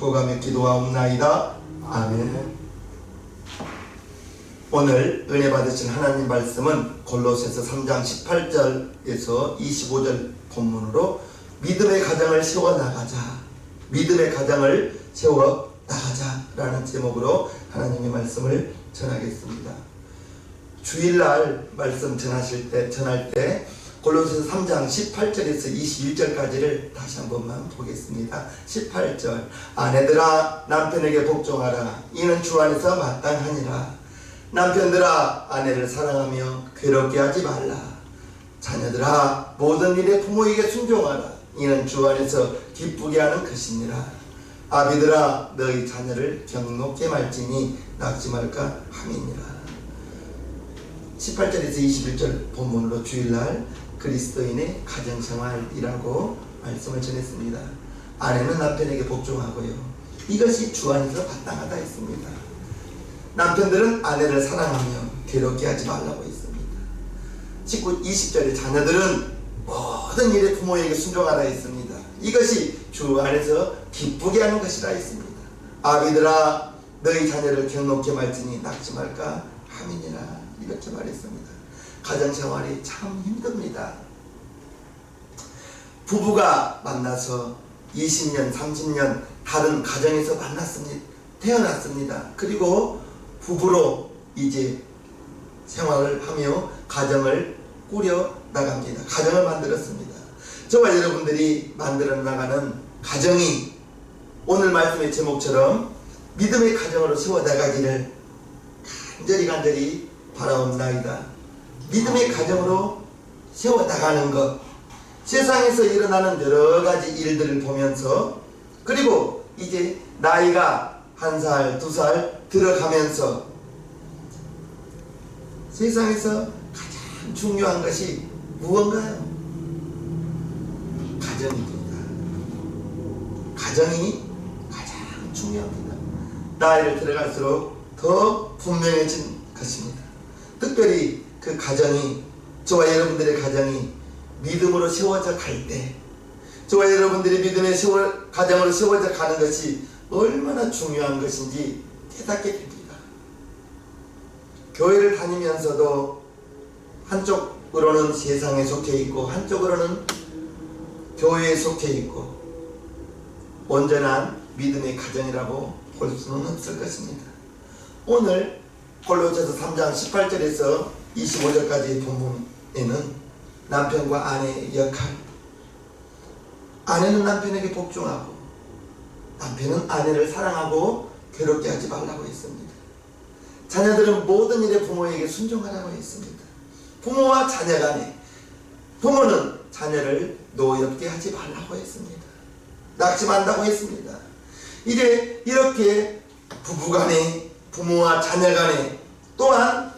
축복하며 기도하옵나이다. 아멘. 오늘 은혜 받으신 하나님 말씀은 골로새서 3장 18절에서 25절 본문으로 믿음의 가정을 세워나가자, 믿음의 가정을 세워나가자라는 제목으로 하나님의 말씀을 전하겠습니다. 주일날 말씀 전할 때 골로새서 3장 18절에서 21절까지를 다시 한 번만 보겠습니다. 18절, 아내들아 남편에게 복종하라. 이는 주 안에서 마땅하니라. 남편들아 아내를 사랑하며 괴롭게 하지 말라. 자녀들아 모든 일에 부모에게 순종하라. 이는 주 안에서 기쁘게 하는 것이니라. 아비들아 너희 자녀를 경록게 말지니 낙심할까 함이니라. 18절에서 21절 본문으로 주일날 그리스도인의 가정생활이라고 말씀을 전했습니다. 아내는 남편에게 복종하고요. 이것이 주 안에서 마땅하다 했습니다. 남편들은 아내를 사랑하며 괴롭게 하지 말라고 했습니다. 20절에 자녀들은 모든 일에 부모에게 순종하라 했습니다. 이것이 주 안에서 기쁘게 하는 것이라 했습니다. 아비들아 너희 자녀를 경록게 말지니 낙심할까 함이니라. 이렇게 말했습니다. 가정생활이 참 힘듭니다. 부부가 만나서 20년 30년 다른 가정에서 태어났습니다. 그리고 부부로 이제 생활을 하며 가정을 꾸려 나갑니다. 가정을 만들었습니다. 저와 여러분들이 만들어 나가는 가정이 오늘 말씀의 제목처럼 믿음의 가정으로 세워 나가기를 간절히 바라옵나이다. 믿음의 가정으로 세워 나가는 것, 세상에서 일어나는 여러 가지 일들을 보면서, 그리고 이제 나이가 1살, 2살 들어가면서 세상에서 가장 중요한 것이 무언가요? 가정입니다. 가정이 가장 중요합니다. 나이를 들어갈수록 더 분명해진 것입니다. 특별히 그 가정이, 저와 여러분들의 가정이 믿음으로 세워져 갈 때, 저와 여러분들이 믿음의 가정으로 세워져 가는 것이 얼마나 중요한 것인지 깨닫게 됩니다. 교회를 다니면서도 한쪽으로는 세상에 속해 있고 한쪽으로는 교회에 속해 있고 온전한 믿음의 가정이라고 볼 수는 없을 것입니다. 오늘 골로새서 3장 18절에서 25절까지의 본문에는 남편과 아내의 역할, 아내는 남편에게 복종하고 남편은 아내를 사랑하고 괴롭게 하지 말라고 했습니다. 자녀들은 모든 일에 부모에게 순종하라고 했습니다. 부모와 자녀 간에, 부모는 자녀를 노엽게 하지 말라고 했습니다. 낙심한다고 했습니다. 이제 이렇게 부부간에, 부모와 자녀 간에, 또한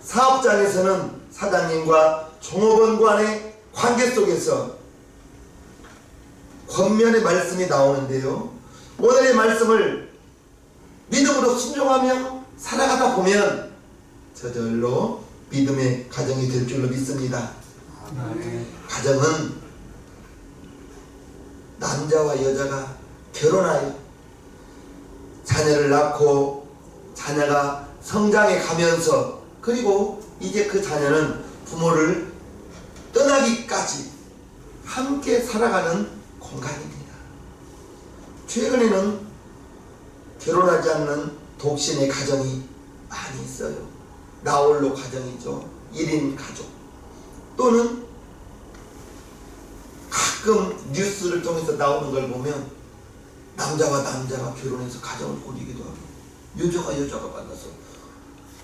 사업장에서는 사장님과 종업원 간의 관계 속에서 권면의 말씀이 나오는데요, 오늘의 말씀을 믿음으로 순종하며 살아가다 보면 저절로 믿음의 가정이 될 줄로 믿습니다. 가정은 남자와 여자가 결혼하여 자녀를 낳고 자녀가 성장해 가면서, 그리고 이제 그 자녀는 부모를 떠나기까지 함께 살아가는 공간입니다. 최근에는 결혼하지 않는 독신의 가정이 많이 있어요. 나홀로 가정이죠. 1인 가족. 또는 가끔 뉴스를 통해서 나오는 걸 보면 남자와 남자가 결혼해서 가정을 꾸리기도 하고, 여자가 여자가 만나서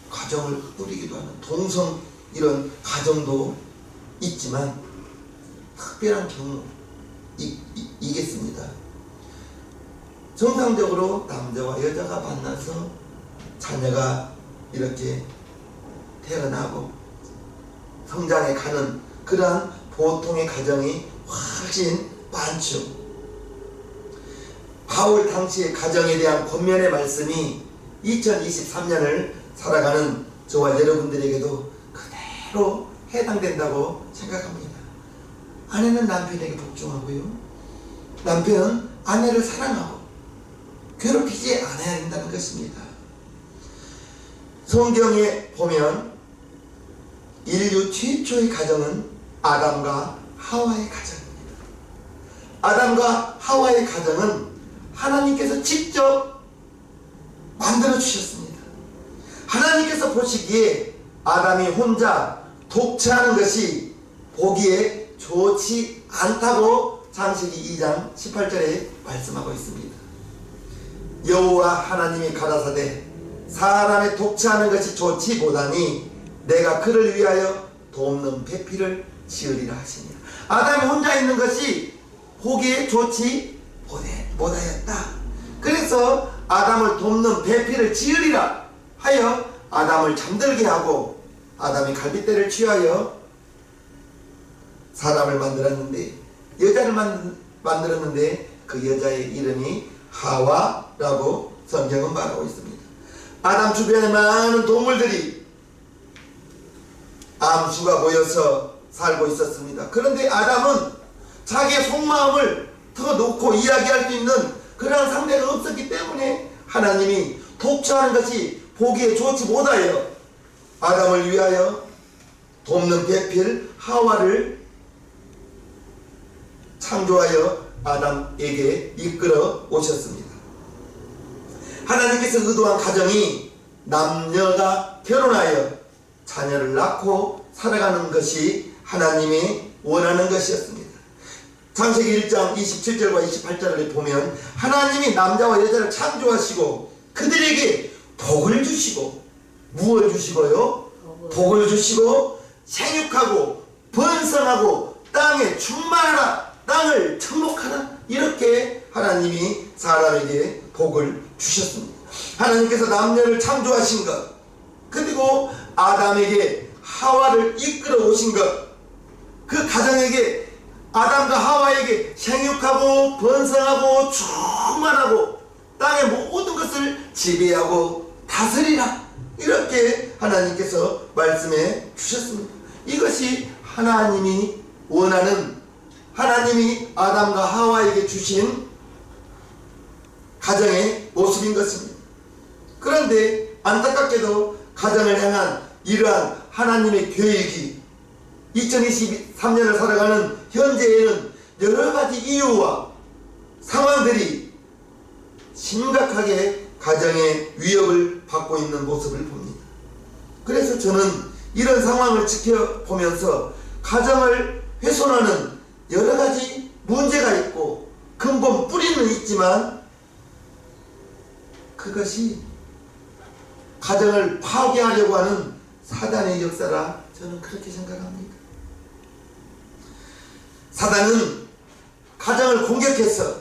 가정을 꾸리기도 하는 동성 이런 가정도 있지만, 특별한 경우이겠습니다. 정상적으로 남자와 여자가 만나서 자녀가 이렇게 태어나고 성장해 가는 그러한 보통의 가정이 훨씬 많죠. 바울 당시의 가정에 대한 권면의 말씀이 2023년을 살아가는 저와 여러분들에게도 그대로 해당된다고 생각합니다. 아내는 남편에게 복종하고요, 남편은 아내를 사랑하고 괴롭히지 않아야 된다는 것입니다. 성경에 보면 인류 최초의 가정은 아담과 하와의 가정입니다. 아담과 하와의 가정은 하나님께서 직접 만들어 주셨습니다. 하나님께서 보시기에 아담이 혼자 독채하는 것이 보기에 좋지 않다고 창세기 2장 18절에 말씀하고 있습니다. 여호와 하나님이 가라사대 사람의 독채하는 것이 좋지 못하니 내가 그를 위하여 돕는 배필을 지으리라 하시니라. 아담이 혼자 있는 것이 보기에 좋지 못하였다. 그래서 아담을 돕는 배필을 지으리라 하여 아담을 잠들게 하고 아담이 갈빗대를 취하여 사람을 만들었는데, 여자를 만들었는데 그 여자의 이름이 하와라고 성경은 말하고 있습니다. 아담 주변에 많은 동물들이 암수가 모여서 살고 있었습니다. 그런데 아담은 자기의 속마음을 더 놓고 이야기할 수 있는 그러한 상대가 없었기 때문에 하나님이 독처하는 것이 보기에 좋지 못하여 아담을 위하여 돕는 배필 하와를 창조하여 아담에게 이끌어 오셨습니다. 하나님께서 의도한 가정이 남녀가 결혼하여 자녀를 낳고 살아가는 것이 하나님이 원하는 것이었습니다. 창세기 1장 27절과 28절을 보면 하나님이 남자와 여자를 창조하시고 그들에게 복을 주시고, 무엇을 주시고요? 복을 주시고 생육하고 번성하고 땅에 충만하라, 땅을 정복하라, 이렇게 하나님이 사람에게 복을 주셨습니다. 하나님께서 남녀를 창조하신 것, 그리고 아담에게 하와를 이끌어 오신 것, 그 가정에게 아담과 하와에게 생육하고 번성하고 충만하고 땅의 모든 것을 지배하고 다스리라, 이렇게 하나님께서 말씀해 주셨습니다. 이것이 하나님이 원하는, 하나님이 아담과 하와에게 주신 가정의 모습인 것입니다. 그런데 안타깝게도 가정을 향한 이러한 하나님의 계획이 2023년을 살아가는 현재에는 여러 가지 이유와 상황들이 심각하게 가정의 위협을 받고 있는 모습을 봅니다. 그래서 저는 이런 상황을 지켜보면서 가정을 훼손하는 여러 가지 문제가 있고 근본 뿌리는 있지만 그것이 가정을 파괴하려고 하는 사단의 역사라 저는 그렇게 생각합니다. 사단은 가정을 공격해서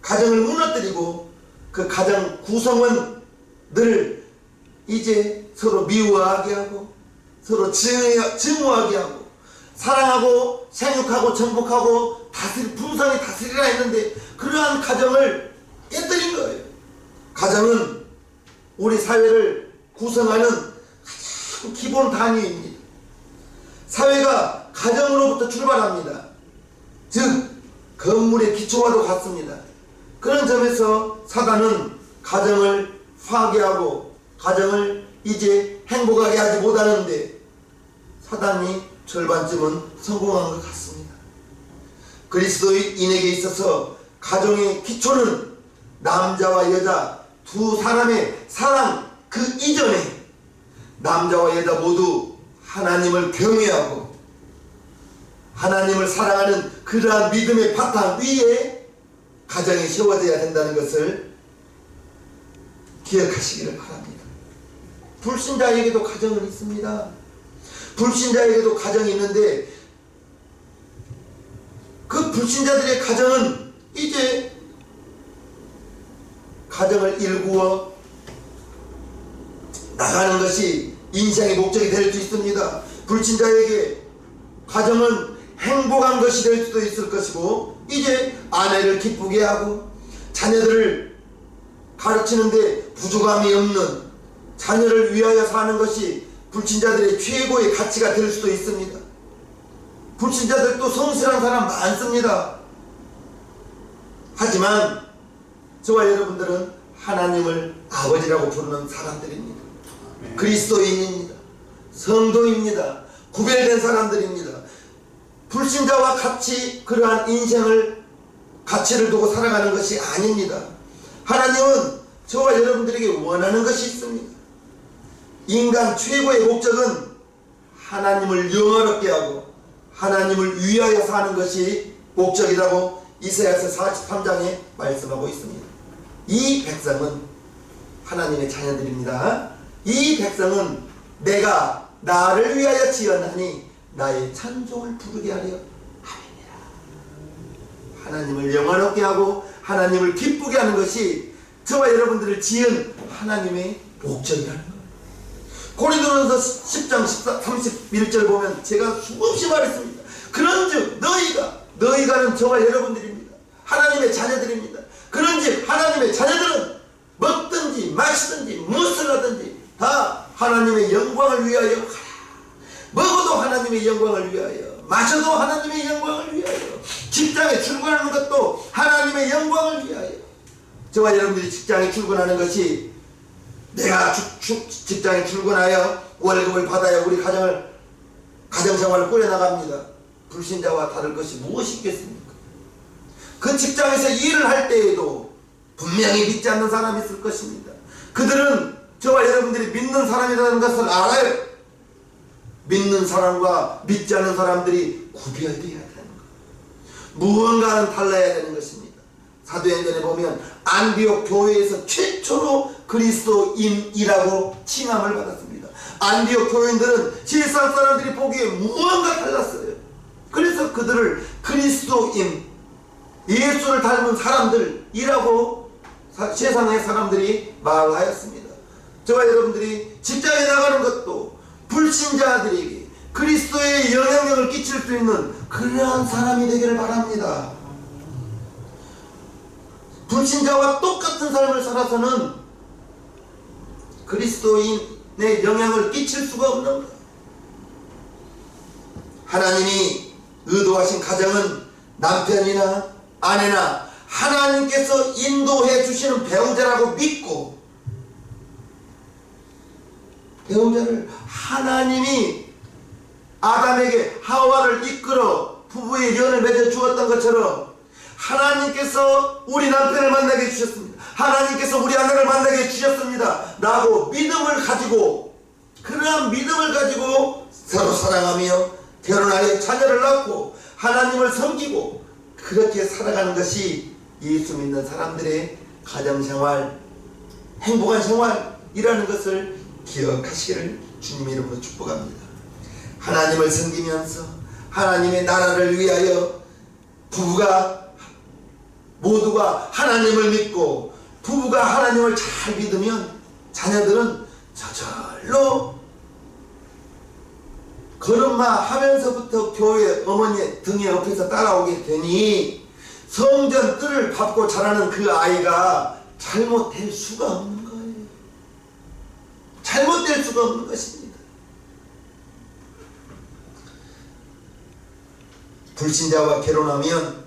가정을 무너뜨리고 그 가정 구성원들을 이제 서로 미워하게 하고 서로 증오하게 하고 사랑하고 생육하고 정복하고 풍성히 다스리라 했는데 그러한 가정을 깨뜨린 거예요. 가정은 우리 사회를 구성하는 가장 기본 단위입니다. 사회가 가정으로부터 출발합니다. 즉 건물의 기초와도 같습니다. 그런 점에서 사단은 가정을 파괴하고 가정을 이제 행복하게 하지 못하는데 사단이 절반쯤은 성공한 것 같습니다. 그리스도인에게 있어서 가정의 기초는 남자와 여자 두 사람의 사랑 그 이전에 남자와 여자 모두 하나님을 경외하고 하나님을 사랑하는 그러한 믿음의 바탕 위에 가정이 세워져야 된다는 것을 기억하시기를 바랍니다. 불신자에게도 가정은 있습니다. 불신자에게도 가정이 있는데 그 불신자들의 가정은 이제 가정을 일구어 나가는 것이 인생의 목적이 될 수 있습니다. 불신자에게 가정은 행복한 것이 될 수도 있을 것이고 이제 아내를 기쁘게 하고 자녀들을 가르치는데 부족함이 없는 자녀를 위하여 사는 것이 불신자들의 최고의 가치가 될 수도 있습니다. 불신자들도 성실한 사람 많습니다. 하지만 저와 여러분들은 하나님을 아버지라고 부르는 사람들입니다. 그리스도인입니다. 성도입니다. 구별된 사람들입니다. 불신자와 같이 그러한 인생을 가치를 두고 살아가는 것이 아닙니다. 하나님은 저와 여러분들에게 원하는 것이 있습니다. 인간 최고의 목적은 하나님을 영화롭게 하고 하나님을 위하여 사는 것이 목적이라고 이사야서 43장에 말씀하고 있습니다. 이 백성은 하나님의 자녀들입니다. 이 백성은 내가 나를 위하여 지었나니 나의 찬송을 부르게 하려 함이니라. 하나님을 영화롭게 하고 하나님을 기쁘게 하는 것이 저와 여러분들을 지은 하나님의 목적이라는 거예요. 고린도전서 10장 31절 보면 제가 수없이 말했습니다. 그런즉 너희가는 저와 여러분들입니다. 하나님의 자녀들입니다. 그런즉 하나님의 자녀들은 먹든지 마시든지 무엇을 하든지 다 하나님의 영광을 위하여 하라. 먹어도 하나님의 영광을 위하여, 마셔도 하나님의 영광을 위하여, 직장에 출근하는 것도 하나님의 영광을 위하여. 저와 여러분들이 직장에 출근하는 것이 내가 직장에 출근하여 월급을 받아야 우리 가정생활을 꾸려나갑니다. 불신자와 다를 것이 무엇이 있겠습니까? 그 직장에서 일을 할 때에도 분명히 믿지 않는 사람이 있을 것입니다. 그들은 저와 여러분들이 믿는 사람이라는 것을 알아요. 믿는 사람과 믿지 않는 사람들이 구별되어야 되는 거예요. 무언가는 달라야 되는 것입니다. 사도행전에 보면 안디옥 교회에서 최초로 그리스도인이라고 칭함을 받았습니다. 안디옥 교인들은 세상 사람들이 보기에 무언가 달랐어요. 그래서 그들을 그리스도인, 예수를 닮은 사람들이라고 세상의 사람들이 말하였습니다. 저와 여러분들이 직장에 나가는 것도 불신자들에게 그리스도의 영향력을 끼칠 수 있는 그러한 사람이 되기를 바랍니다. 불신자와 똑같은 삶을 살아서는 그리스도인의 영향을 끼칠 수가 없는 거예요. 하나님이 의도하신 가정은 남편이나 아내나 하나님께서 인도해 주시는 배우자라고 믿고, 배우자를 하나님이 아담에게 하와를 이끌어 부부의 연을 맺어 주었던 것처럼 하나님께서 우리 남편을 만나게 해주셨습니다. 하나님께서 우리 아내를 만나게 해주셨습니다 라고 믿음을 가지고, 그러한 믿음을 가지고 서로 사랑하며 결혼하여 자녀를 낳고 하나님을 섬기고 그렇게 살아가는 것이 예수 믿는 사람들의 가정생활, 행복한 생활이라는 것을 기억하시기를 주님의 이름으로 축복합니다. 하나님을 섬기면서 하나님의 나라를 위하여 부부가 모두가 하나님을 믿고 부부가 하나님을 잘 믿으면 자녀들은 저절로 걸음마 하면서부터 교회 어머니의 등에 옆에서 따라오게 되니 성전 뜰을 밟고 자라는 그 아이가 잘못될 수가 없는 거예요. 잘못될 수가 없는 것입니다. 불신자와 결혼하면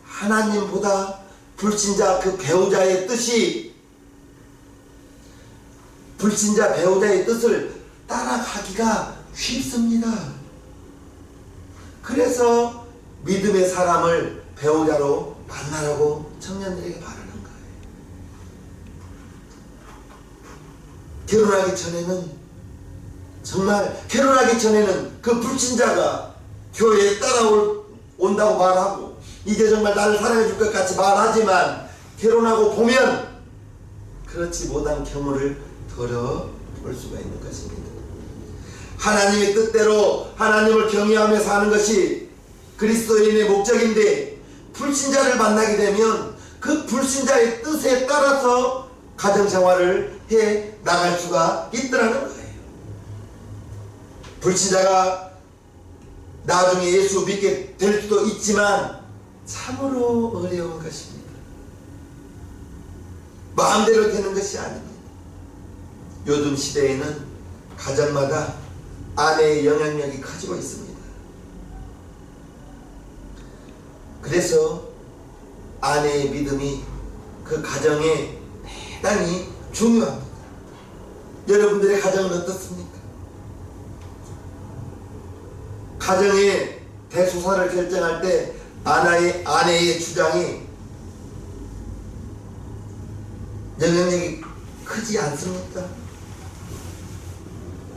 하나님보다 불신자 그 배우자의 뜻이, 불신자 배우자의 뜻을 따라가기가 쉽습니다. 그래서 믿음의 사람을 배우자로 만나라고 청년들에게 바라는 거예요. 결혼하기 전에는, 정말 결혼하기 전에는 그 불신자가 교회에 따라온다고 말하고 이제 정말 나를 사랑해 줄 것 같이 말하지만 결혼하고 보면 그렇지 못한 경우를 덜어볼 수가 있는 것입니다. 하나님의 뜻대로 하나님을 경외하며 사는 것이 그리스도인의 목적인데, 불신자를 만나게 되면 그 불신자의 뜻에 따라서 가정생활을 해 나갈 수가 있더라는 거예요. 불신자가 나중에 예수 믿게 될 수도 있지만 참으로 어려운 것입니다. 마음대로 되는 것이 아닙니다. 요즘 시대에는 가정마다 아내의 영향력이 커지고 있습니다. 그래서 아내의 믿음이 그 가정에 대단히 중요합니다. 여러분들의 가정은 어떻습니까? 가정의 대소사를 결정할 때 아내의 주장이 영향력이 크지 않습니까?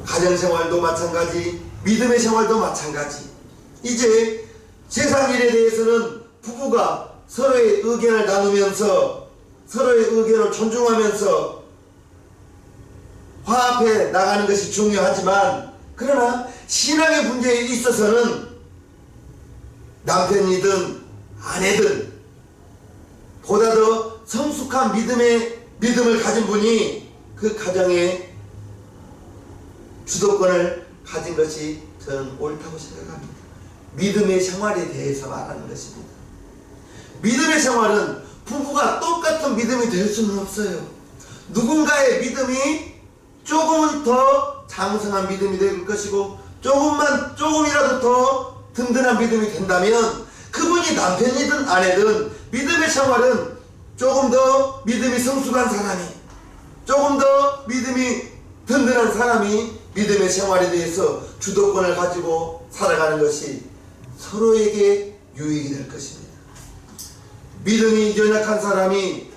가정생활도 마찬가지, 믿음의 생활도 마찬가지. 이제 세상 일에 대해서는 부부가 서로의 의견을 나누면서 서로의 의견을 존중하면서 화합해 나가는 것이 중요하지만, 그러나 신앙의 문제에 있어서는 남편이든 아내든 보다 더 성숙한 믿음을 가진 분이 그 가정의 주도권을 가진 것이 저는 옳다고 생각합니다. 믿음의 생활에 대해서 말하는 것입니다. 믿음의 생활은 부부가 똑같은 믿음이 될 수는 없어요. 누군가의 믿음이 조금은 더 장성한 믿음이 될 것이고, 조금이라도 더 든든한 믿음이 된다면, 그분이 남편이든 아내든 믿음의 생활은 조금 더 믿음이 성숙한 사람이, 조금 더 믿음이 든든한 사람이 믿음의 생활에 대해서 주도권을 가지고 살아가는 것이 서로에게 유익이 될 것입니다. 믿음이 연약한 사람이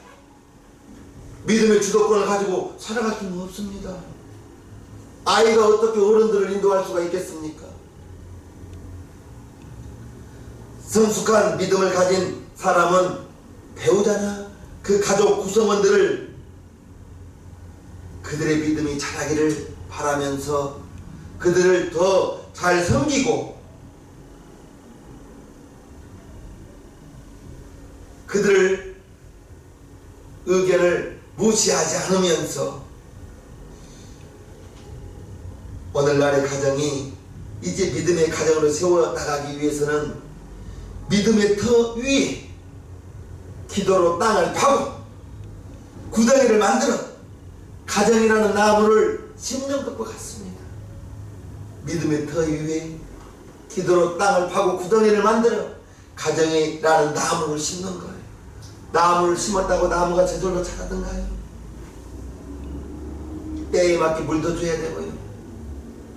믿음의 주도권을 가지고 살아갈 수는 없습니다. 아이가 어떻게 어른들을 인도할 수가 있겠습니까? 성숙한 믿음을 가진 사람은 배우자나 그 가족 구성원들을 그들의 믿음이 자라기를 바라면서 그들을 더 잘 섬기고 그들의 의견을 무시하지 않으면서 오늘날의 가정이 이제 믿음의 가정으로 세워나가기 위해서는 믿음의 터 위에 기도로 땅을 파고 구덩이를 만들어 가정이라는 나무를 심는 것과 같습니다. 믿음의 터 위에 기도로 땅을 파고 구덩이를 만들어 가정이라는 나무를 심는 거예요. 나무를 심었다고 나무가 저절로 자라던가요? 때에 맞게 물도 줘야 되고요,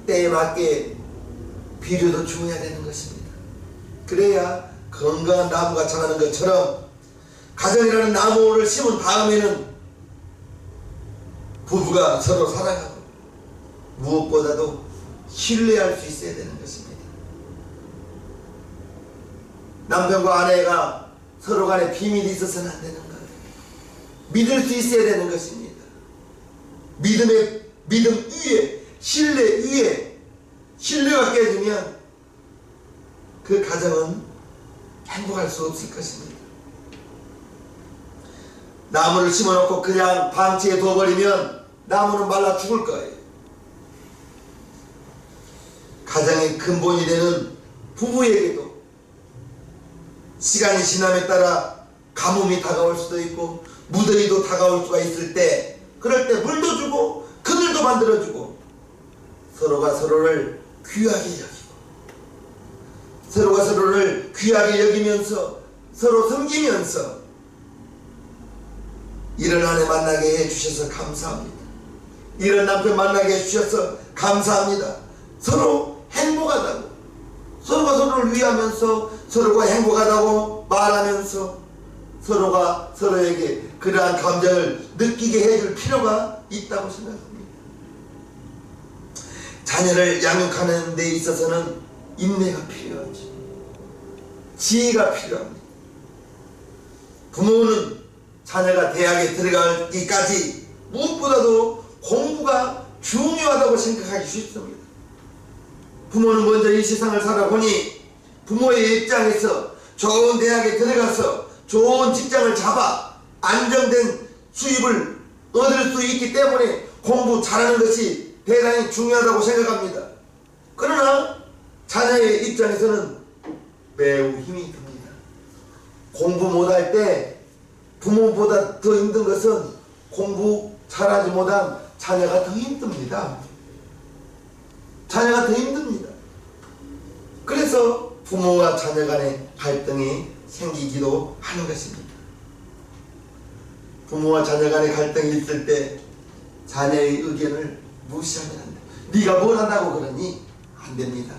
때에 맞게 비료도 주어야 되는 것입니다. 그래야 건강한 나무가 자라는 것처럼 가정이라는 나무를 심은 다음에는 부부가 서로 사랑하고 무엇보다도 신뢰할 수 있어야 되는 것입니다. 남편과 아내가 서로 간에 비밀이 있어서는 안 되는 거예요. 믿을 수 있어야 되는 것입니다. 믿음 위에, 신뢰 위에 신뢰가 깨지면 그 가정은 행복할 수 없을 것입니다. 나무를 심어놓고 그냥 방치해 둬버리면 나무는 말라 죽을 거예요. 가정의 근본이 되는 부부에게도 시간이 지남에 따라 가뭄이 다가올 수도 있고 무더위도 다가올 수가 있을 때, 그럴 때 물도 주고 그늘도 만들어주고 서로가 서로를 귀하게 여기고 서로가 서로를 귀하게 여기면서 서로 섬기면서 이런 아내 만나게 해주셔서 감사합니다. 이런 남편 만나게 해주셔서 감사합니다. 서로 행복하다고, 서로가 서로를 위하면서 서로가 행복하다고 말하면서 서로가 서로에게 그러한 감정을 느끼게 해줄 필요가 있다고 생각합니다. 자녀를 양육하는 데 있어서는 인내가 필요하죠. 지혜가 필요합니다. 부모는 자녀가 대학에 들어가기까지 무엇보다도 공부가 중요하다고 생각하기 쉽습니다. 부모는 먼저 이 세상을 살아보니 부모의 입장에서 좋은 대학에 들어가서 좋은 직장을 잡아 안정된 수입을 얻을 수 있기 때문에 공부 잘하는 것이 대단히 중요하다고 생각합니다. 그러나 자녀의 입장에서는 매우 힘이 듭니다. 공부 못할 때 부모보다 더 힘든 것은 공부 잘하지 못한 자녀가 더 힘듭니다. 자녀가 더 힘듭니다. 그래서 부모와 자녀 간의 갈등이 생기기도 하는 것입니다. 부모와 자녀 간의 갈등이 있을 때 자녀의 의견을 무시하면 안 돼. 네가 뭘 한다고 그러니? 안 됩니다.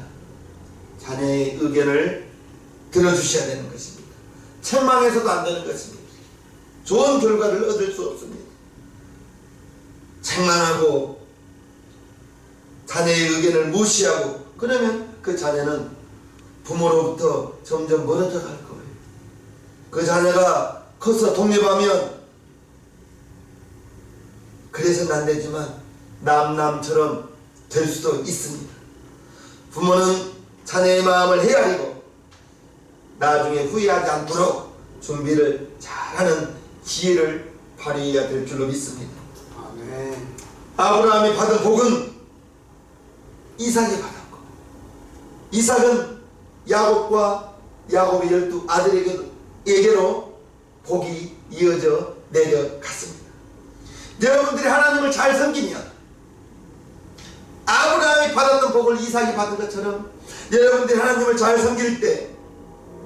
자녀의 의견을 들어주셔야 되는 것입니다. 책망해서도 안 되는 것입니다. 좋은 결과를 얻을 수 없습니다. 책망하고 자녀의 의견을 무시하고 그러면 그 자녀는 부모로부터 점점 멀어져 갈 거예요. 그 자녀가 커서 독립하면 그래서는 안 되지만 남남처럼 될 수도 있습니다. 부모는 자녀의 마음을 헤아리고 나중에 후회하지 않도록 준비를 잘하는 지혜를 발휘해야 될 줄로 믿습니다. 아멘. 아브라함이 받은 복은 이삭이 받았고, 이삭은 야곱과 야곱의 12아들에게로 복이 이어져 내려갔습니다. 여러분들이 하나님을 잘 섬기면 아브라함이 받았던 복을 이삭이 받은 것처럼 여러분들이 하나님을 잘 섬길 때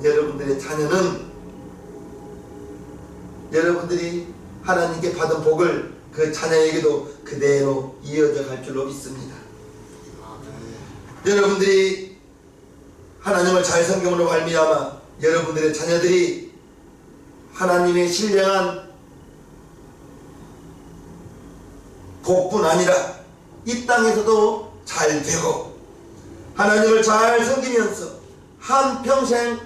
여러분들의 자녀는 여러분들이 하나님께 받은 복을 그 자녀에게도 그대로 이어져 갈 줄로 믿습니다. 여러분들이 하나님을 잘 섬김으로 말미암아 여러분들의 자녀들이 하나님의 신령한 복뿐 아니라 이 땅에서도 잘 되고 하나님을 잘 섬기면서 한평생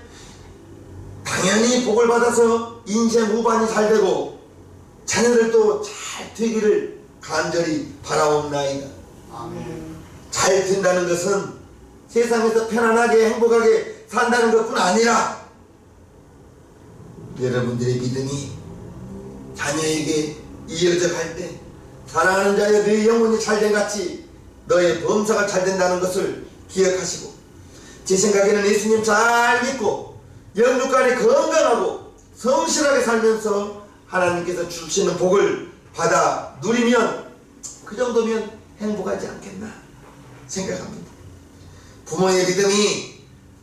당연히 복을 받아서 인생 후반이 잘 되고 자녀들도 잘 되기를 간절히 바라옵나이다. 아멘. 잘 된다는 것은 세상에서 편안하게 행복하게 산다는 것뿐 아니라 여러분들의 믿음이 자녀에게 이어져 갈 때 사랑하는 자여 너의 영혼이 잘된 같이 너의 범사가 잘 된다는 것을 기억하시고 제 생각에는 예수님 잘 믿고 영육간에 건강하고 성실하게 살면서 하나님께서 주시는 복을 받아 누리면 그 정도면 행복하지 않겠나 생각합니다. 부모의 믿음이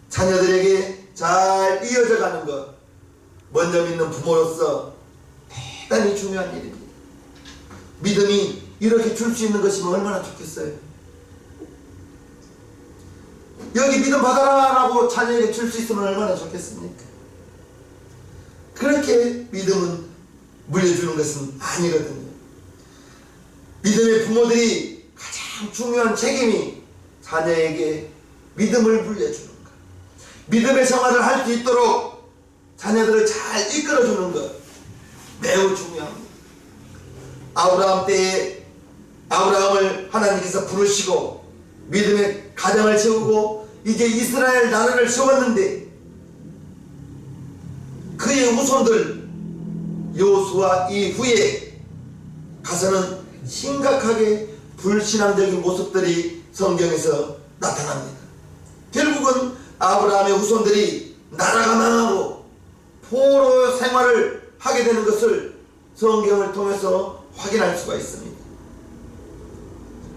자녀들에게 잘 이어져 가는 것 먼저 믿는 부모로서 대단히 중요한 일입니다. 믿음이 이렇게 줄 수 있는 것이면 얼마나 좋겠어요. 여기 믿음 받아라 라고 자녀에게 줄 수 있으면 얼마나 좋겠습니까? 그렇게 믿음은 물려주는 것은 아니거든요. 믿음의 부모들이 가장 중요한 책임이 자녀에게 믿음을 물려주는 것, 믿음의 생활을 할 수 있도록 자녀들을 잘 이끌어주는 것 매우 중요합니다. 아브라함 때에 아브라함을 하나님께서 부르시고 믿음의 가정을 세우고 이제 이스라엘 나라를 세웠는데 그의 후손들 여호수아 이후에 가서는 심각하게 불신앙적인 모습들이 성경에서 나타납니다. 결국은 아브라함의 후손들이 나라가 망하고 포로 생활을 하게 되는 것을 성경을 통해서 확인할 수가 있습니다.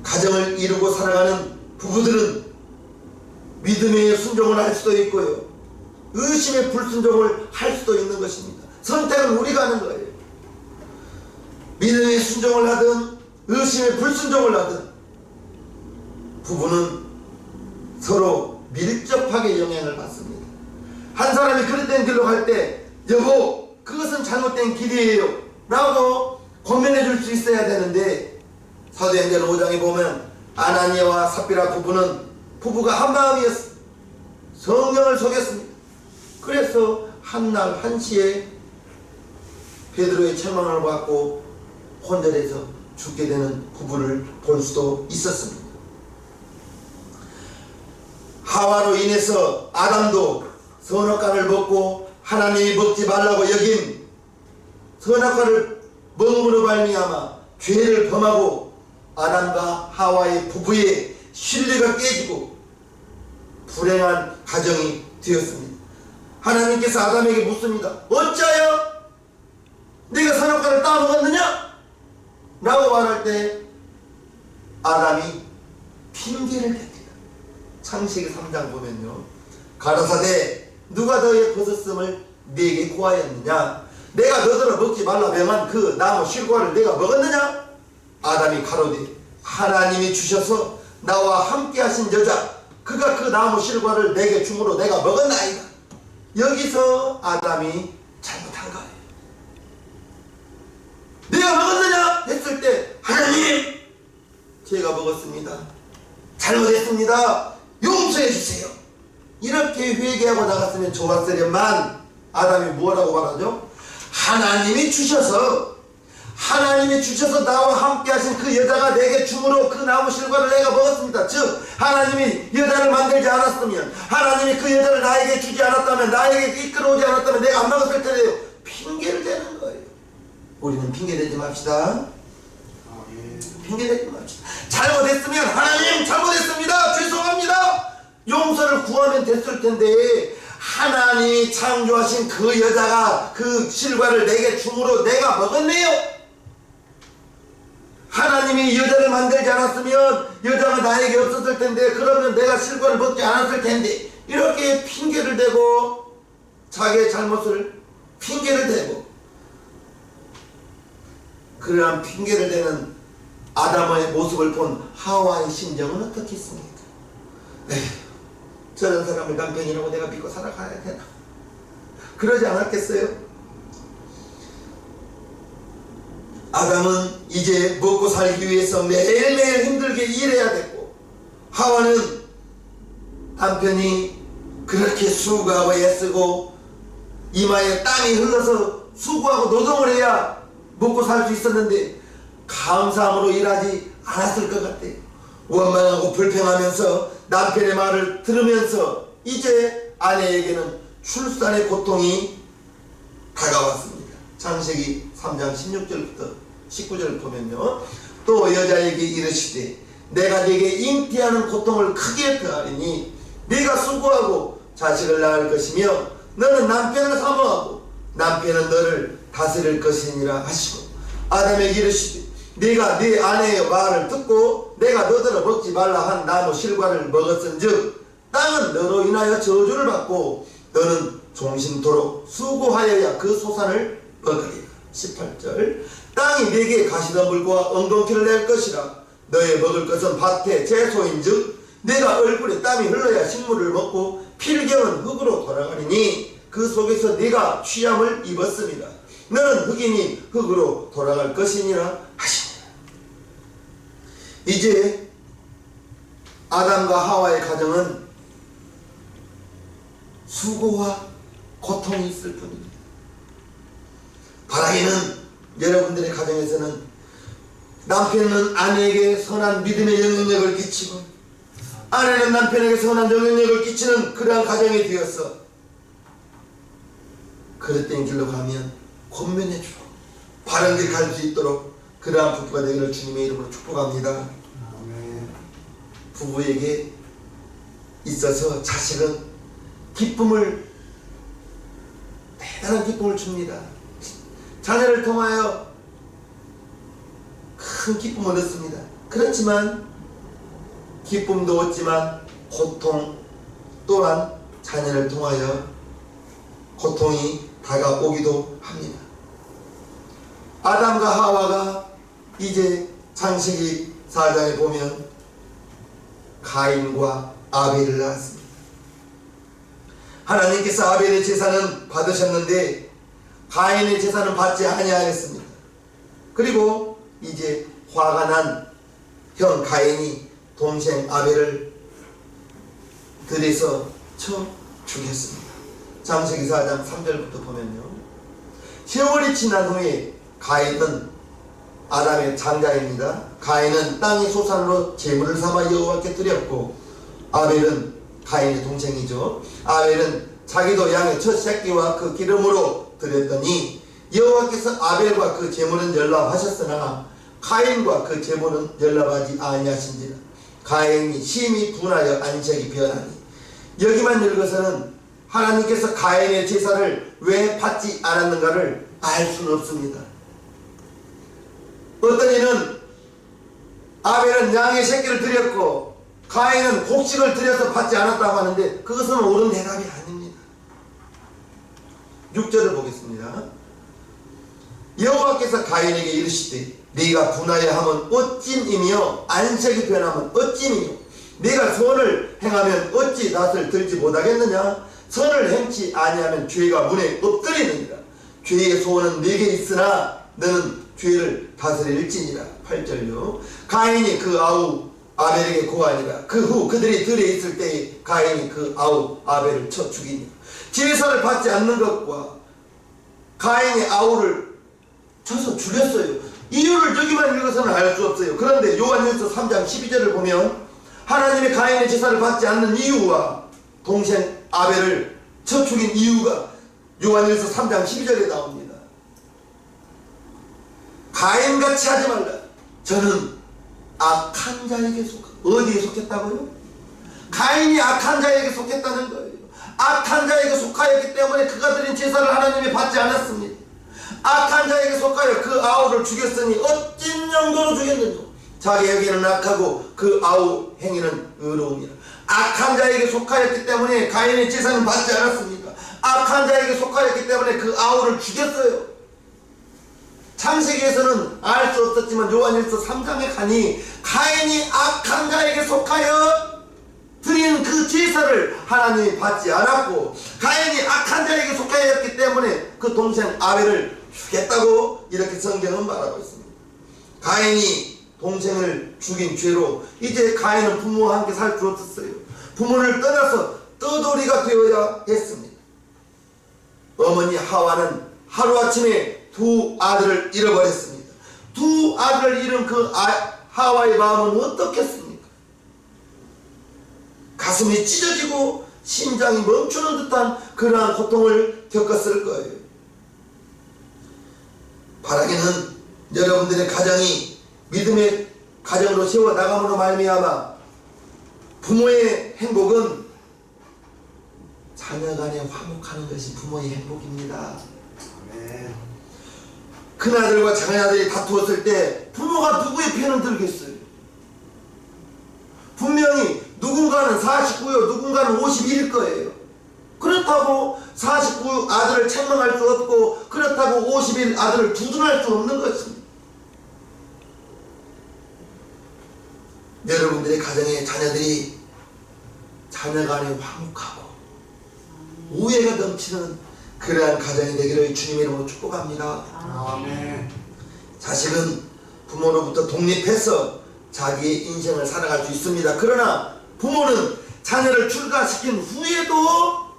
가정을 이루고 살아가는 부부들은 믿음의 순종을 할 수도 있고요, 의심의 불순종을 할 수도 있는 것입니다. 선택은 우리가 하는 거예요. 믿음의 순종을 하든 의심의 불순종을 하든 부부는 서로 밀접하게 영향을 받습니다. 한 사람이 그릇된 길로 갈 때 여보 그것은 잘못된 길이에요 라고 권면해 줄 수 있어야 되는데 사도행전 5장에 보면 아나니아와 삽비라 부부가 한마음이었습니다. 성령을 속였습니다. 그래서 한날 한시에 베드로의 책망을 받고 혼절해서 죽게 되는 부부를 볼 수도 있었습니다. 하와로 인해서 아담도 선악과를 먹고 하나님이 먹지 말라고 여긴 선악과를 먹음으로 말미암아 죄를 범하고 아담과 하와의 부부의 신뢰가 깨지고 불행한 가정이 되었습니다. 하나님께서 아담에게 묻습니다. 어찌하여 네가 선악과를 따먹었느냐? 라고 말할 때 아담이 핑계를 댑니다. 창세기 3장 보면요, 가라사대 누가 너의 벗었음을 네게 고하였느냐? 내가 너더러 먹지 말라 명한 그 나무 실과를 내가 먹었느냐? 아담이 가로되 하나님이 주셔서 나와 함께 하신 여자 그가 그 나무 실과를 내게 주므로 내가 먹었나이다. 여기서 아담이 잘못한 거예요. 내가 먹었느냐 했을 때 하나님 제가 먹었습니다. 잘못했습니다. 용서해 주세요. 이렇게 회개하고 나갔으면 좋았으련만 아담이 뭐라고 말하죠? 하나님이 주셔서 나와 함께 하신 그 여자가 내게 주므로 그 나무 실과를 내가 먹었습니다. 즉 하나님이 여자를 만들지 않았으면, 하나님이 그 여자를 나에게 주지 않았다면, 나에게 이끌어오지 않았다면 내가 안 먹었을 텐데요. 핑계를 대는 거예요. 우리는 핑계대지 맙시다. 핑계대지 맙시다. 잘못했으면 하나님 잘못했습니다. 죄송합니다. 용서를 구하면 됐을 텐데 하나님이 창조하신 그 여자가 그 실과를 내게 주므로 내가 먹었네요. 하나님이 여자를 만들지 않았으면 여자가 나에게 없었을 텐데 그러면 내가 실과를 먹지 않았을 텐데 이렇게 핑계를 대고 자기의 잘못을 핑계를 대고 그러한 핑계를 대는 아담의 모습을 본 하와의 심정은 어떻겠습니까? 에휴, 저런 사람을 남편이라고 내가 믿고 살아가야 되나? 그러지 않았겠어요? 아담은 이제 먹고 살기 위해서 매일매일 힘들게 일해야 됐고 하와는 남편이 그렇게 수고하고 애쓰고 이마에 땀이 흘러서 수고하고 노동을 해야 먹고 살 수 있었는데 감사함으로 일하지 않았을 것 같아요. 원망하고 불평하면서 남편의 말을 들으면서 이제 아내에게는 출산의 고통이 다가왔습니다. 창세기 3장 16절부터 19절을 보면요. 또 여자에게 이르시되 내가 네게 잉태하는 고통을 크게 더하리니 네가 수고하고 자식을 낳을 것이며 너는 남편을 사모하고 남편은 너를 다스릴 것이니라 하시고 아담에게 이르시되 네가 네 아내의 말을 듣고 내가 너더러 먹지 말라 한 나무 실과를 먹었은즉 땅은 너로 인하여 저주를 받고 너는 종신토록 수고하여야 그 소산을 먹으리라. 18절 땅이 네게 가시덤불과 엉겅퀴를 낼 것이라 너의 먹을 것은 밭의 채소인즉 내가 얼굴에 땀이 흘러야 식물을 먹고 필경은 흙으로 돌아가리니 그 속에서 네가 취함을 입었습니다. 너는 흙이니 흙으로 돌아갈 것이니라 하시니라. 이제 아담과 하와의 가정은 수고와 고통이 있을 뿐입니다. 바라기는 여러분들의 가정에서는 남편은 아내에게 선한 믿음의 영향력을 끼치고 아내는 남편에게 선한 영향력을 끼치는 그러한 가정이 되어서 그릇된 길로 가면 권면해주고 바른 길 갈 수 있도록 그러한 부부가 되기를 주님의 이름으로 축복합니다. 아멘. 부부에게 있어서 자식은 대단한 기쁨을 줍니다. 자녀를 통하여 큰 기쁨을 얻습니다. 그렇지만 기쁨도 얻지만 고통 또한 자녀를 통하여 고통이 다가오기도 합니다. 아담과 하와가 이제 창세기 4장에 보면 가인과 아벨을 낳았습니다. 하나님께서 아벨의 제사는 받으셨는데 가인의 제사는 받지 아니하였습니다. 그리고 이제 화가 난 형 가인이 동생 아벨을 들여서 쳐 죽였습니다. 창세기 4장 3절부터 보면요. 세월이 지난 후에 가인은 아담의 장자입니다. 가인은 땅의 소산으로 제물을 삼아 여호와께 드렸고 아벨은 가인의 동생이죠. 아벨은 자기도 양의 첫 새끼와 그 기름으로 드렸더니 여호와께서 아벨과 그 제물은 연락하셨으나 가인과 그 제물은 연락하지 아니하신지라. 가인이 심히 분하여 안색이 변하니 여기만 읽어서는 하나님께서 가인의 제사를 왜 받지 않았는가를 알 수는 없습니다. 어떤 이는 아벨은 양의 새끼를 드렸고 가인은 곡식을 드려서 받지 않았다고 하는데 그것은 옳은 대답이 아닙니다. 6절을 보겠습니다. 여호와께서 가인에게 이르시되 네가 분하여 하면 어찜이며 안색이 변하면 어찜이며 네가 선을 행하면 어찌 낯을 들지 못하겠느냐. 선을 행치 아니하면 죄가 문에 엎드리느니라. 죄의 소원은 네게 있으나 너는 죄를 다스릴지니라. 8절요. 가인이 그 아우 아벨에게 고하니라. 그 후 그들이 들에 있을 때에 가인이 그 아우 아벨을 쳐 죽이니라. 제사를 받지 않는 것과 가인이 아우를 쳐서 죽였어요. 이유를 여기만 읽어서는 알 수 없어요. 그런데 요한일서 3장 12절을 보면 하나님의 가인의 제사를 받지 않는 이유와 동생 아벨을 쳐 죽인 이유가 요한일서 3장 12절에 나옵니다. 가인같이 하지 말라. 저는 악한 자에게 어디에 속했다고요? 가인이 악한 자에게 속했다는 거예요. 악한 자에게 속하였기 때문에 그가 드린 제사를 하나님이 받지 않았습니다. 악한 자에게 속하여 그 아우를 죽였으니 어찐 정도로 죽였느냐. 자기에게는 악하고 그 아우 행위는 의로움이라. 악한 자에게 속하였기 때문에 가인의 제사는 받지 않았습니다. 악한 자에게 속하였기 때문에 그 아우를 죽였어요. 창세기에서는 알 수 없었지만 요한일서 3장에 가니 가인이 악한 자에게 속하여 드린 그 제사를 하나님이 받지 않았고 가인이 악한 자에게 속하였기 때문에 그 동생 아벨을 죽였다고 이렇게 성경은 말하고 있습니다. 가인이 동생을 죽인 죄로 이제 가인은 부모와 함께 살 수 없었어요. 부모를 떠나서 떠돌이가 되어야 했습니다. 어머니 하와는 하루아침에 두 아들을 잃어버렸습니다. 두 아들을 잃은 그 하와의 마음은 어떻겠습니까? 가슴이 찢어지고 심장이 멈추는 듯한 그러한 고통을 겪었을 거예요. 바라기는 여러분들의 가정이 믿음의 가정으로 세워나감으로 말미암아 부모의 행복은 자녀간에 화목하는 것이 부모의 행복입니다. 아멘. 큰아들과 작은아들이 다투었을 때 부모가 누구의 편을 들겠어요? 분명히 누군가는 49요 누군가는 51일 거예요. 그렇다고 49 아들을 책망할 수 없고 그렇다고 51 아들을 두둔할 수 없는 것입니다. 여러분들의 가정의 자녀들이 자녀간에 화목하고 우애가 넘치는 그러한 가정이 되기를 주님의 이름으로 축복합니다. 아멘. 자식은 부모로부터 독립해서 자기의 인생을 살아갈 수 있습니다. 그러나 부모는 자녀를 출가시킨 후에도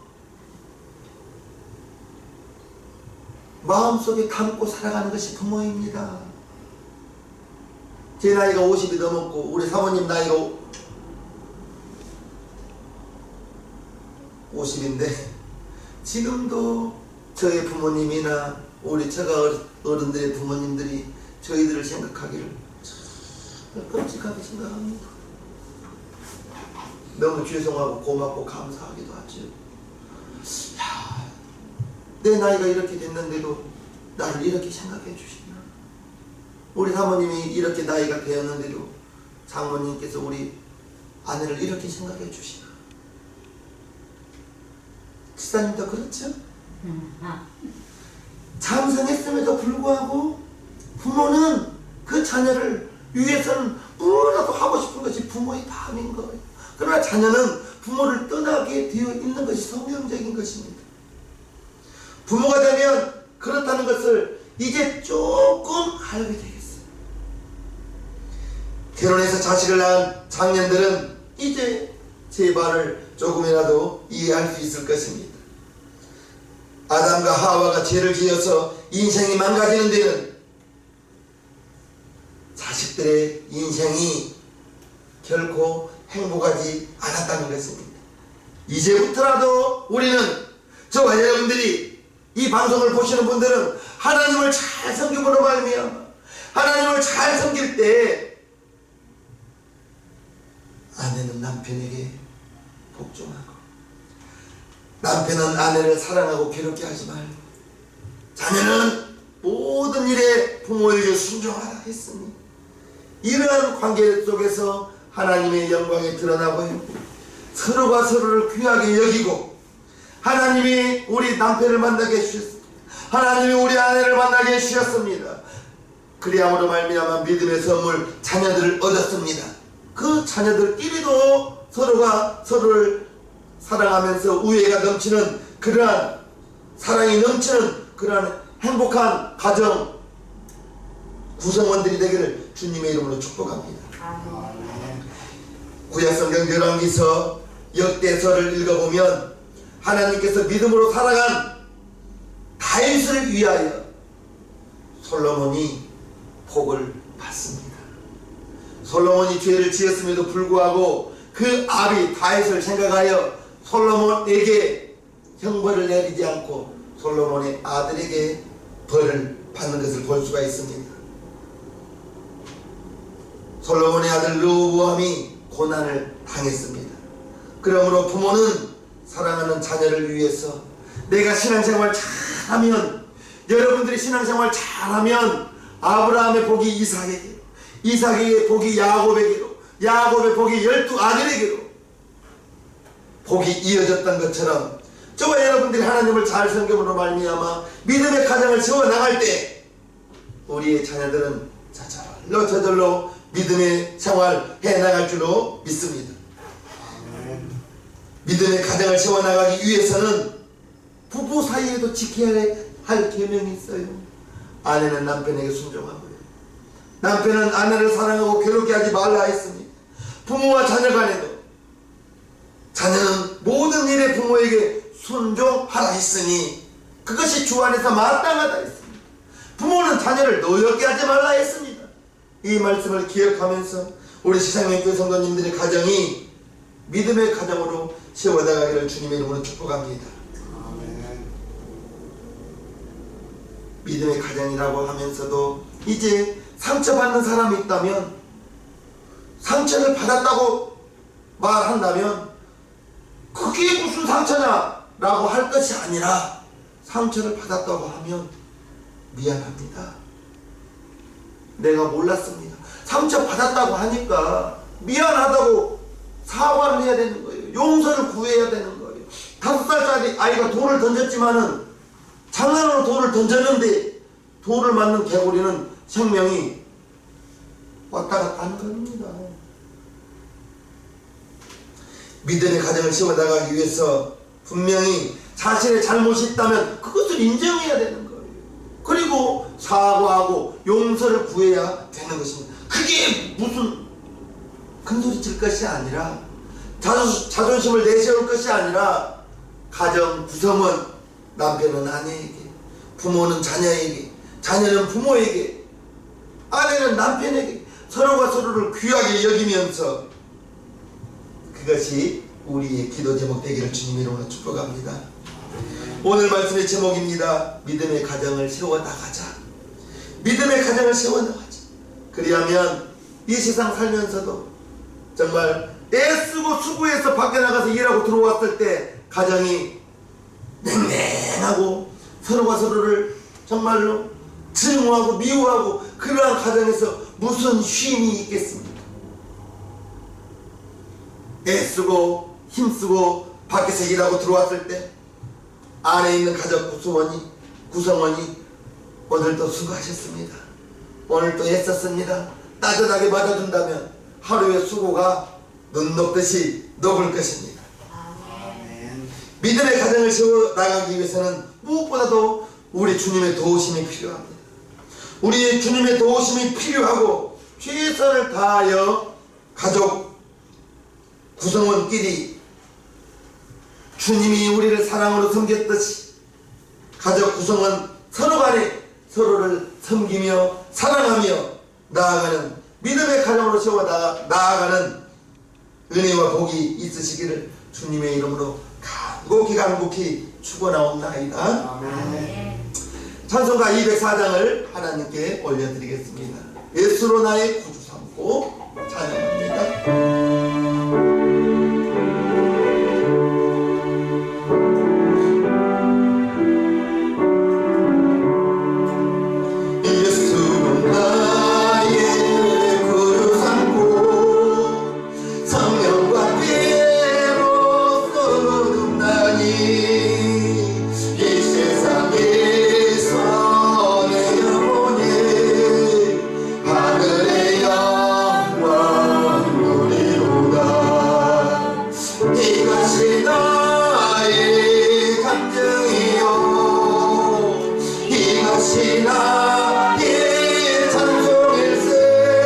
마음속에 담고 살아가는 것이 부모입니다. 제 나이가 50이 넘었고 우리 사모님 나이가 50인데 지금도 저의 부모님이나 우리 처가 어른들의 부모님들이 저희들을 생각하기를 참 끔찍하게 생각합니다. 너무 죄송하고 고맙고 감사하기도 하죠. 야, 내 나이가 이렇게 됐는데도 나를 이렇게 생각해 주시나. 우리 사모님이 이렇게 나이가 되었는데도 장모님께서 우리 아내를 이렇게 생각해 주시나. 집사님도 그렇죠? 장성했음에도 불구하고 부모는 그 자녀를 위해서는 뭐라도 하고 싶은 것이 부모의 마음인 거예요. 그러나 자녀는 부모를 떠나게 되어 있는 것이 성경적인 것입니다. 부모가 되면 그렇다는 것을 이제 조금 알게 되겠어요. 결혼해서 자식을 낳은 장년들은 이제 제 말을 조금이라도 이해할 수 있을 것입니다. 아담과 하와가 죄를 지어서 인생이 망가지는 데는 자식들의 인생이 결코 행복하지 않았다는 것입니다. 이제부터라도 우리는 저와 여러분들이 이 방송을 보시는 분들은 하나님을 잘 섬김으로 말미암아 하나님을 잘 섬길 때 아내는 남편에게 복종하고 남편은 아내를 사랑하고 괴롭게 하지 말고 자녀는 모든 일에 부모에게 순종하라 했으니 이러한 관계 속에서 하나님의 영광이 드러나고요. 서로가 서로를 귀하게 여기고 하나님이 우리 남편을 만나게 해주셨습니다. 하나님이 우리 아내를 만나게 해주셨습니다. 그리함으로 말미암아 믿음의 선물 자녀들을 얻었습니다. 그 자녀들끼리도 서로가 서로를 사랑하면서 우애가 넘치는 그러한 사랑이 넘치는 그러한 행복한 가정 구성원들이 되기를 주님의 이름으로 축복합니다. 아멘. 구약성경 열왕기서 역대서를 읽어보면 하나님께서 믿음으로 살아간 다윗을 위하여 솔로몬이 복을 받습니다. 솔로몬이 죄를 지었음에도 불구하고 그 아비 다윗을 생각하여 솔로몬에게 형벌을 내리지 않고 솔로몬의 아들에게 벌을 받는 것을 볼 수가 있습니다. 솔로몬의 아들 르호보암이 고난을 당했습니다. 그러므로 부모는 사랑하는 자녀를 위해서 내가 신앙생활 잘하면, 여러분들이 신앙생활 잘하면 아브라함의 복이 이삭에게로, 이삭의 복이 야곱에게로, 야곱의 복이 12 아들에게로 복이 이어졌던 것처럼 저와 여러분들이 하나님을 잘 섬김으로 말미암아 믿음의 가정을 세워나갈 때 우리의 자녀들은 저절로 믿음의 생활 해나갈 줄로 믿습니다. 아멘. 믿음의 가정을 세워나가기 위해서는 부부 사이에도 지켜야 할 계명이 있어요. 아내는 남편에게 순종하고요, 남편은 아내를 사랑하고 괴롭게 하지 말라 했습니다. 부모와 자녀 간에도 자녀는 모든 일에 부모에게 순종하라 했으니 그것이 주 안에서 마땅하다 했습니다. 부모는 자녀를 노엽게 하지 말라 했습니다. 이 말씀을 기억하면서 우리 시상교회 성도님들의 가정이 믿음의 가정으로 세워나가기를 주님의 이름으로 축복합니다. 아멘. 믿음의 가정이라고 하면서도 이제 상처받는 사람이 있다면, 상처를 받았다고 말한다면 그게 무슨 상처냐 라고 할 것이 아니라, 상처를 받았다고 하면 미안합니다, 내가 몰랐습니다, 상처 받았다고 하니까 미안하다고 사과를 해야 되는 거예요. 용서를 구해야 되는 거예요. 5살짜리 아이가 돌을 던졌지만은 장난으로 돌을 던졌는데 돌을 맞는 개구리는 생명이 왔다 갔다 하는 겁니다. 믿음의 가정을 세워나가기 위해서 분명히 자신의 잘못이 있다면 그것을 인정해야 되는 거예요. 그리고 사과하고 용서를 구해야 되는 것입니다. 그게 무슨 큰소리 칠 것이 아니라, 자존심을 내세울 것이 아니라, 가정 구성원, 남편은 아내에게, 부모는 자녀에게, 자녀는 부모에게, 아내는 남편에게 서로가 서로를 귀하게 여기면서, 그것이 우리의 기도 제목 되기를 주님의 이름으로 축복합니다. 오늘 말씀의 제목입니다. 믿음의 가정을 세워나가자. 믿음의 가정을 세워나가자. 그리하면 이 세상 살면서도 정말 애쓰고 수고해서 밖에 나가서 일하고 들어왔을 때 가정이 냉랭하고 서로가 서로를 정말로 증오하고 미워하고 그러한 가정에서 무슨 쉼이 있겠습니까? 애쓰고 힘쓰고 밖에서 일하고 들어왔을 때 안에 있는 가족 구성원이 오늘도 수고하셨습니다, 오늘도 애썼습니다, 따뜻하게 받아준다면 하루의 수고가 눈 녹듯이 녹을 것입니다. 아멘. 믿음의 가정을 세워나가기 위해서는 무엇보다도 우리 주님의 도우심이 필요합니다. 우리 주님의 도우심이 필요하고, 최선을 다하여 가족 구성원끼리 주님이 우리를 사랑으로 섬겼듯이 가족 구성원 서로 간에 서로를 섬기며 사랑하며 나아가는 믿음의 가정으로 세워 나아가는 은혜와 복이 있으시기를 주님의 이름으로 간곡히 축원하옵나이다. 아멘. 찬송가 204장을 하나님께 올려드리겠습니다. 예수로 나의 구주 삼고 찬양합니다.